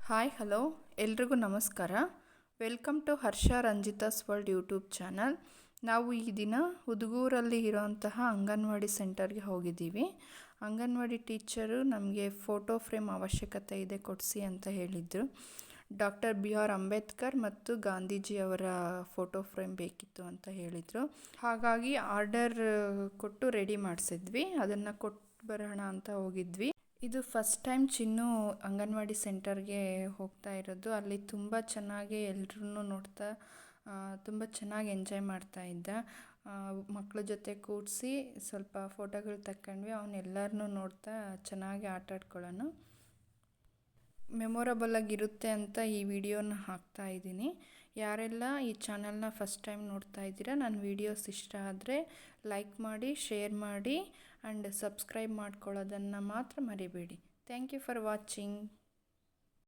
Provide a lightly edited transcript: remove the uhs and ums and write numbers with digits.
Hi hello ಎಲ್ರಿಗೂ ನಮಸ್ಕಾರ. Welcome to Harsha Ranjitha's world YouTube channel. ನಾವು ಈ ದಿನ ಹುದುಗೂರಲ್ಲಿ ಇರೋಂತಹ ಅಂಗನವಾಡಿ ಸೆಂಟರ್ಗೆ ಹೋಗಿದ್ದೀವಿ. ಅಂಗನವಾಡಿ ಟೀಚರು ನಮಗೆ ಫೋಟೋ ಫ್ರೇಮ್ ಅವಶ್ಯಕತೆ ಇದೆ ಕೊಡಿಸಿ ಅಂತ ಹೇಳಿದರು. ಡಾಕ್ಟರ್ BR ಅಂಬೇಡ್ಕರ್ ಮತ್ತು ಗಾಂಧೀಜಿಯವರ ಫೋಟೋ ಫ್ರೇಮ್ ಬೇಕಿತ್ತು ಅಂತ ಹೇಳಿದರು. ಹಾಗಾಗಿ ಆರ್ಡರ್ ಕೊಟ್ಟು ರೆಡಿ ಮಾಡಿಸಿದ್ವಿ. ಅದನ್ನು ಕೊಟ್ಟು ಬರೋಣ ಅಂತ ಹೋಗಿದ್ವಿ. ಇದು ಫಸ್ಟ್ ಟೈಮ್ ಚಿನ್ನು ಅಂಗನವಾಡಿ ಸೆಂಟರ್ಗೆ ಹೋಗ್ತಾ ಇರೋದು. ಅಲ್ಲಿ ತುಂಬ ಚೆನ್ನಾಗಿ ಎಲ್ಲರೂ ನೋಡ್ತಾ ತುಂಬ ಚೆನ್ನಾಗಿ ಎಂಜಾಯ್ ಮಾಡ್ತಾ ಇದ್ದ. ಮಕ್ಕಳ ಜೊತೆ ಕೂಡಿಸಿ ಸ್ವಲ್ಪ ಫೋಟೋಗಳು ತಕ್ಕೊಂಡ್ವಿ. ಅವನ್ನೆಲ್ಲರನ್ನೂ ನೋಡ್ತಾ ಚೆನ್ನಾಗಿ ಆಟಾಡ್ಕೊಳ್ಳೋಣ. ಮೆಮೊರಬಲ್ ಆಗಿರುತ್ತೆ ಅಂತ ಈ ವಿಡಿಯೋನ ಹಾಕ್ತಾ ಇದ್ದೀನಿ. ಯಾರೆಲ್ಲ ಈ ಚಾನಲ್ನ ಫಸ್ಟ್ ಟೈಮ್ ನೋಡ್ತಾ ಇದ್ದೀರಾ, ನನ್ನ ವೀಡಿಯೋಸ್ ಇಷ್ಟ ಆದರೆ ಲೈಕ್ ಮಾಡಿ, ಶೇರ್ ಮಾಡಿ ಆ್ಯಂಡ್ ಸಬ್ಸ್ಕ್ರೈಬ್ ಮಾಡ್ಕೊಳ್ಳೋದನ್ನು ಮಾತ್ರ ಮರಿಬೇಡಿ. Thank you for watching.